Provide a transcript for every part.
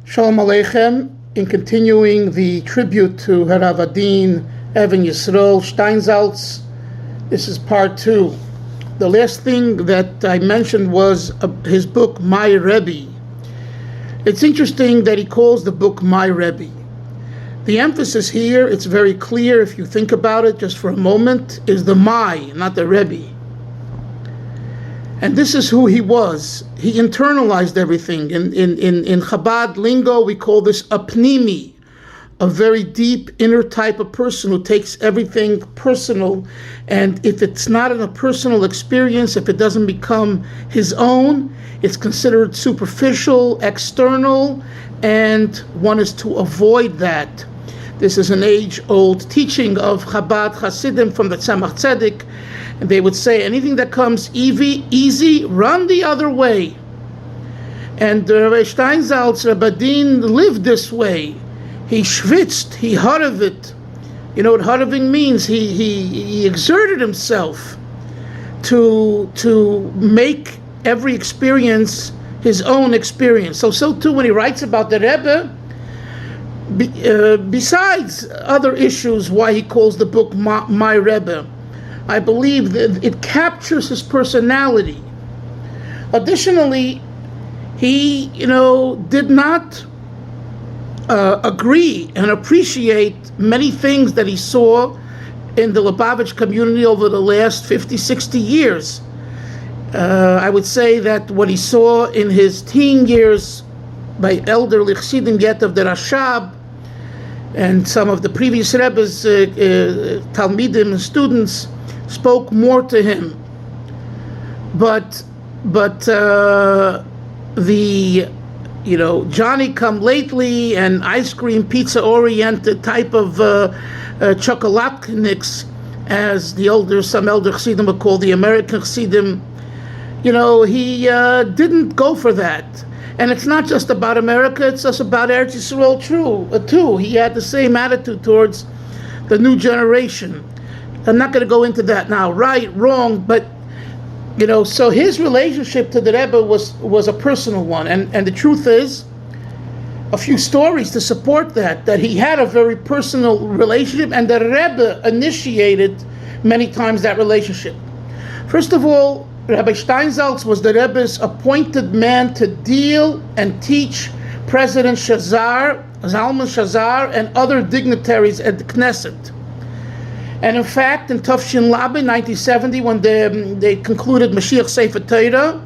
Shalom Aleichem. In continuing the tribute to Harav Adin Evan Yisrael Steinzaltz, this is part 2. The last thing that I mentioned was his book, My Rabbi. It's interesting that he calls the book My Rabbi. The emphasis here, it's very clear if you think about it just for a moment, is the My, not the Rebbe. And this is who he was. He internalized everything. In Chabad lingo, we call this a pnimi, a very deep inner type of person who takes everything personal. And if it's not in a personal experience, if it doesn't become his own, it's considered superficial, external, and one is to avoid that. This is an age-old teaching of Chabad Hasidim from the Tzemach Tzedek. And they would say, anything that comes easy, run the other way. And Rabbi Steinzaltz, Rabbi Adin lived this way. He schwitzed, he haravit. You know what haraving means? He exerted himself to make every experience his own experience. So too when he writes about the Rebbe, besides other issues why he calls the book My Rebbe, I believe that it captures his personality. Additionally, he, did not agree and appreciate many things that he saw in the Lubavitch community over the last 50, 60 years. I would say that what he saw in his teen years by elderly Chassidim yet of the Rashab and some of the previous Rebbe's Talmidim and students spoke more to him, but the Johnny come lately and ice cream pizza oriented type of chocolatniks, as some elder Chassidim would call the American Chassidim, he didn't go for that. And it's not just about America, it's just about Eretz Yisrael too. He had the same attitude towards the new generation. I'm not going to go into that now, right, wrong, but, so his relationship to the Rebbe was a personal one. And the truth is, a few stories to support that he had a very personal relationship, and the Rebbe initiated many times that relationship. First of all, Rabbi Steinzaltz was the Rebbe's appointed man to deal and teach President Zalman Shazar, and other dignitaries at the Knesset. And in fact, in Tafshin Lab in 1970, when they concluded Mashiach Sefer Torah,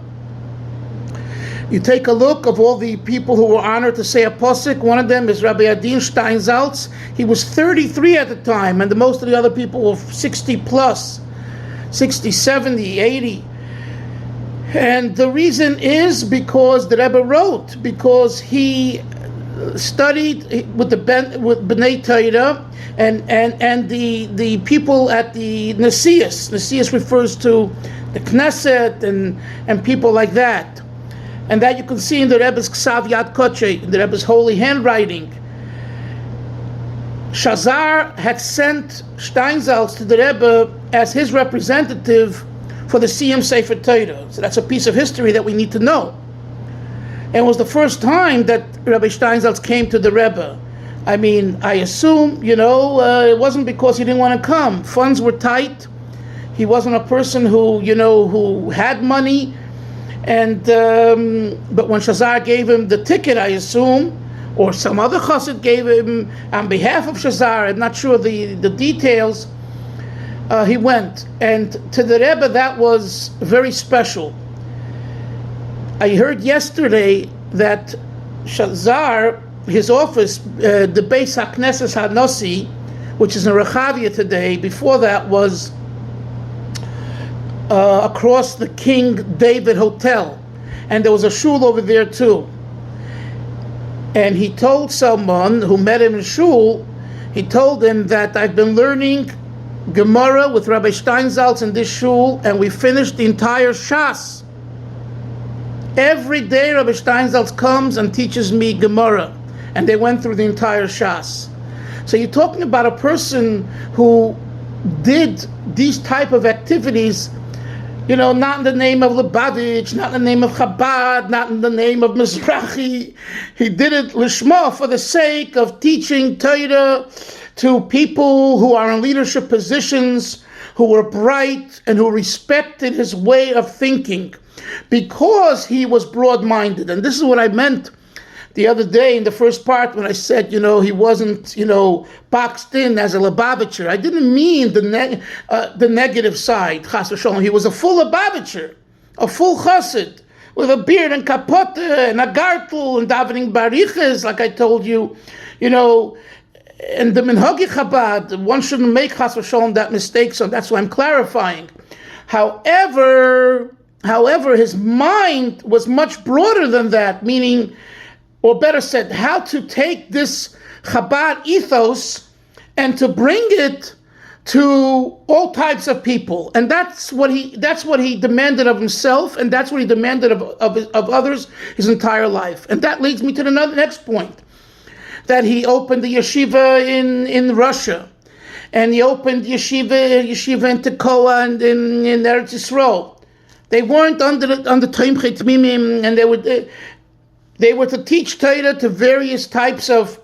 you take a look of all the people who were honored to say a posuk. One of them is Rabbi Adin Steinzaltz. He was 33 at the time, and most of the other people were 60 plus, 60, 70, 80. And the reason is because the Rebbe wrote, because he studied with B'nai Torah and the people at the Nesias. Nesias refers to the Knesset and people like that. And that you can see in the Rebbe's Ksav Yad Koche, in the Rebbe's holy handwriting. Shazar had sent Steinzaltz to the Rebbe as his representative for the Siyam Sefer Torah. So that's a piece of history that we need to know. And it was the first time that Rabbi Steinzaltz came to the Rebbe. I mean, I assume, it wasn't because he didn't want to come. Funds were tight. He wasn't a person who had money. And but when Shazar gave him the ticket, I assume, or some other chassid gave him on behalf of Shazar, I'm not sure the details, he went. And to the Rebbe, that was very special. I heard yesterday that Shazar, his office, the Beis HaKnesses HaNasi, which is in Rechavia today, before that was across the King David Hotel. And there was a shul over there too. And he told someone who met him in shul, he told him that I've been learning Gemara with Rabbi Steinzaltz in this shul, and we finished the entire Shas. Every day Rabbi Steinzaltz comes and teaches me Gemara, and they went through the entire Shas. So you're talking about a person who did these type of activities Not in the name of Lubavitch, not in the name of Chabad, not in the name of Mizrahi. He did it lishma, for the sake of teaching Torah to people who are in leadership positions, who were bright and who respected his way of thinking, because he was broad-minded. And this is what I meant the other day in the first part when I said, he wasn't, boxed in as a Lubavitcher. I didn't mean the negative side, chas v'sholom. He was a full Lubavitcher, a full chassid, with a beard and kapote and a gartel and davening bariches, like I told you, and the minhagi Chabad, one shouldn't make chas v'sholom that mistake, so that's why I'm clarifying. However, his mind was much broader than that, meaning, or better said, how to take this Chabad ethos and to bring it to all types of people. And that's what he demanded of himself, and that's what he demanded of others his entire life. And that leads me to the next point, that he opened the yeshiva in Russia, and he opened yeshiva in Tekoa and in Eretz Yisrael. They weren't under Toimchet Mimim, and they were to teach Torah to various types of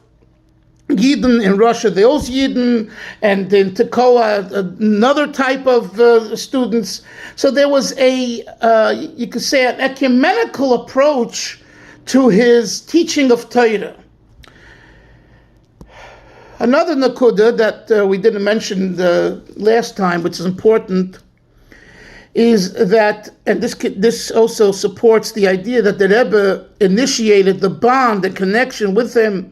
Yidden in Russia, the Oz Yidden, and in Tekoa, another type of students. So there was you could say, an ecumenical approach to his teaching of Torah. Another nakuda that we didn't mention the last time, which is important, is that, and this also supports the idea that the Rebbe initiated the bond, the connection with him,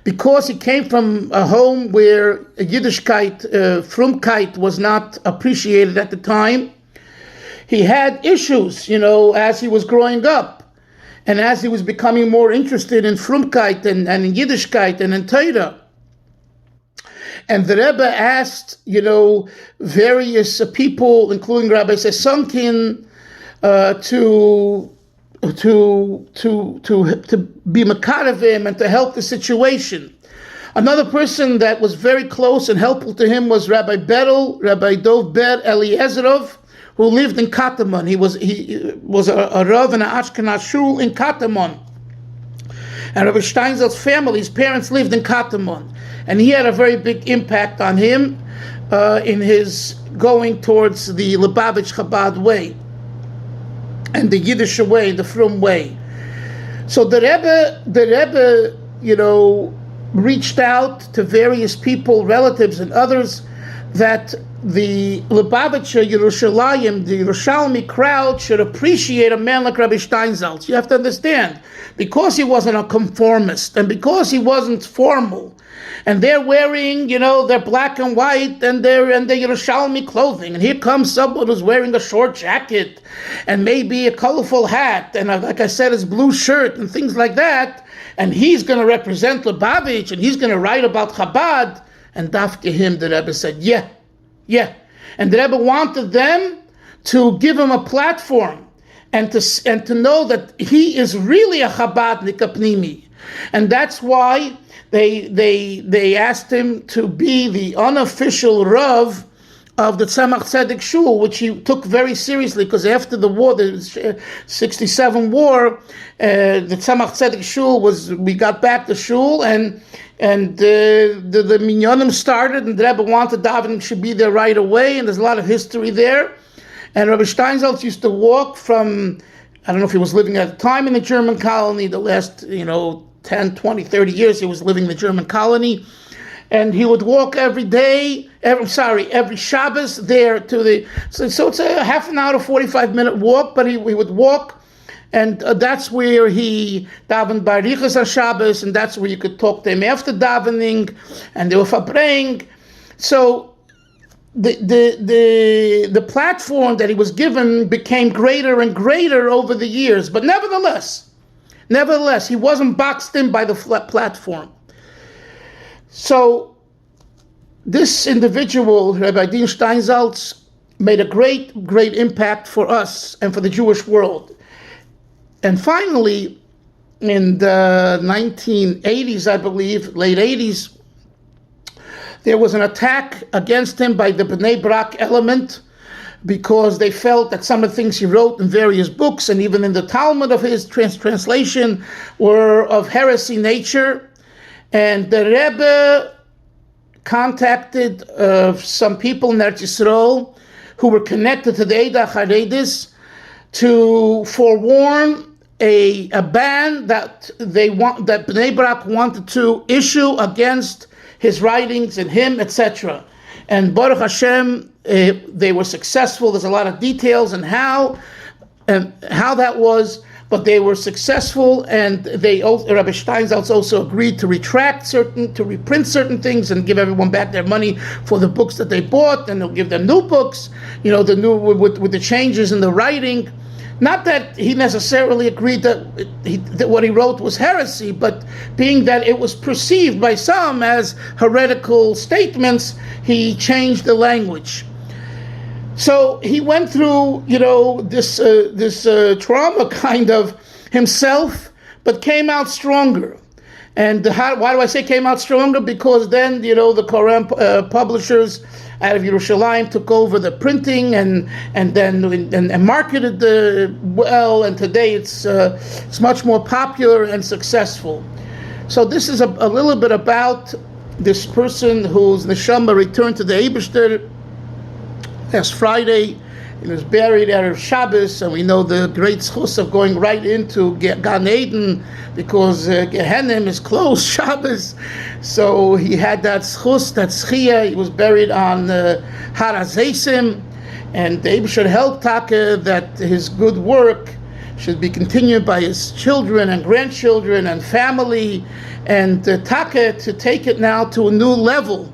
because he came from a home where Yiddishkeit, Frumkeit, was not appreciated at the time. He had issues, as he was growing up, and as he was becoming more interested in Frumkeit and in Yiddishkeit and in Torah. And the Rebbe asked, various people, including Rabbi Sesonkin, to be makarev him and to help the situation. Another person that was very close and helpful to him was Rabbi Berel, Rabbi Dov Ber Eliezerov, who lived in Katamon. He was a Rav in an Ashkenaz shul in Katamon. And Rabbi Steinzaltz family, his parents lived in Katamon. And he had a very big impact on him in his going towards the Lubavitch Chabad way and the Yiddish way, the Frum way. So the Rebbe, reached out to various people, relatives and others, that the Lubavitcher Yerushalayim, the Yerushalmi crowd, should appreciate a man like Rabbi Steinzaltz. You have to understand, because he wasn't a conformist and because he wasn't formal, and they're wearing, their black and white and their Yerushalmi clothing, and here comes someone who's wearing a short jacket and maybe a colorful hat and, like I said, his blue shirt and things like that, and he's going to represent Lubavitch and he's going to write about Chabad. And dafke him, the Rebbe said, yeah. And the Rebbe wanted them to give him a platform and to know that he is really a Chabadnik Pnimi. And that's why they asked him to be the unofficial Rav of the Tzemach Tzedek Shul, which he took very seriously, because after the war, the 67 war, the Tzemach Tzedek Shul we got back the Shul, and the minyanim started, and the Rebbe wanted davening should be there right away, and there's a lot of history there. And Rabbi Steinzaltz used to walk from, I don't know if he was living at the time in the German colony, the last 10, 20, 30 years he was living in the German colony, and he would walk every Shabbos there to the, so it's a half an hour to 45-minute walk, but he would walk. And that's where he davened by Barichas HaShabbos, and that's where you could talk to him after davening, and they were praying. So the platform that he was given became greater and greater over the years. But nevertheless, he wasn't boxed in by the platform. So this individual, Rabbi Din Steinzaltz, made a great impact for us and for the Jewish world. And finally, in the 1980s, I believe, late 80s, there was an attack against him by the Bnei Brak element, because they felt that some of the things he wrote in various books and even in the Talmud of his translation were of heresy nature. And the Rebbe contacted some people in Eretz Yisrael who were connected to the Eidah Charedis to forewarn a ban that that Bnei Brak wanted to issue against his writings and him, etc. And Baruch Hashem, they were successful. There's a lot of details on how that was, but they were successful, and Rabbi Steinzaltz also agreed to reprint certain things and give everyone back their money for the books that they bought, and they'll give them new books, the new with the changes in the writing. Not that he necessarily agreed that what he wrote was heresy, but being that it was perceived by some as heretical statements, he changed the language. So he went through, this trauma kind of himself, but came out stronger. And why do I say came out stronger? Because then, the Quran publishers out of Yerushalayim took over the printing and marketed well. And today it's much more popular and successful. So this is a little bit about this person whose neshama returned to the Eibishter last Friday. He was buried out of Shabbos, and we know the great schus of going right into Gan Eden because Gehenna is closed Shabbos. So he had that schus, that schia. He was buried on Har HaZeisim, and the Eibusher helped Taka that his good work should be continued by his children and grandchildren and family, and Taka to take it now to a new level.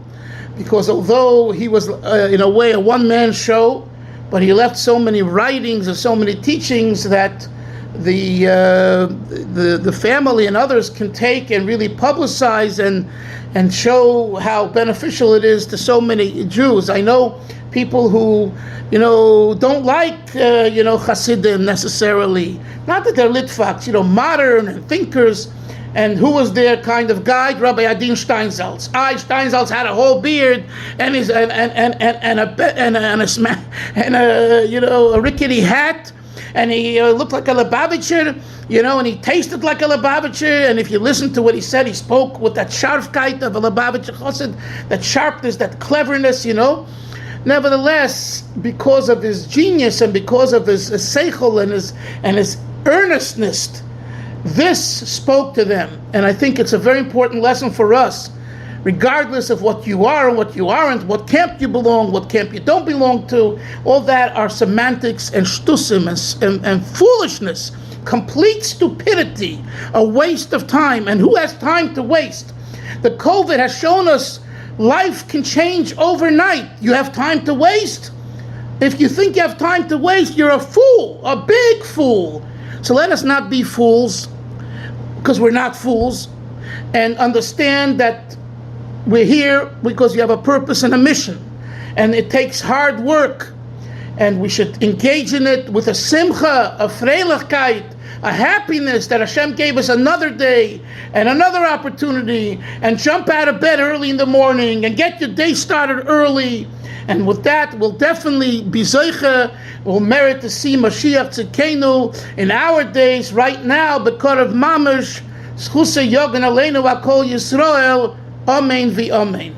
Because although he was, in a way, a one-man show, but he left so many writings and so many teachings that the family and others can take and really publicize and show how beneficial it is to so many Jews. I know people who, don't like, Hasidim necessarily. Not that they're Litvaks, modern and thinkers. And who was their kind of guide? Rabbi Adin Steinzaltz. Steinzaltz had a whole beard and a rickety hat, and he looked like a Lubavitcher, and he tasted like a Lubavitcher. And if you listen to what he said, he spoke with that sharpkeit of a Lubavitcher chassid, that sharpness, that cleverness, Nevertheless, because of his genius and because of his seichel and his earnestness, this spoke to them. And I think it's a very important lesson for us, regardless of what you are and what you aren't, what camp you belong, what camp you don't belong to. All that are semantics and shtusim and foolishness, complete stupidity, a waste of time. And who has time to waste? The COVID has shown us life can change overnight. You have time to waste? If you think you have time to waste, you're a fool, a big fool. So let us not be fools, because we're not fools, and understand that we're here because you have a purpose and a mission, and it takes hard work, and we should engage in it with a simcha, a freilichkeit, a happiness that Hashem gave us another day and another opportunity, and jump out of bed early in the morning and get your day started early. And with that, we'll definitely be zeicha, we'll merit to see Mashiach Tzidkenu in our days, right now, because of Mamash, Schusay Yogan Aleinu Akol Yisrael, Amen v'Amen.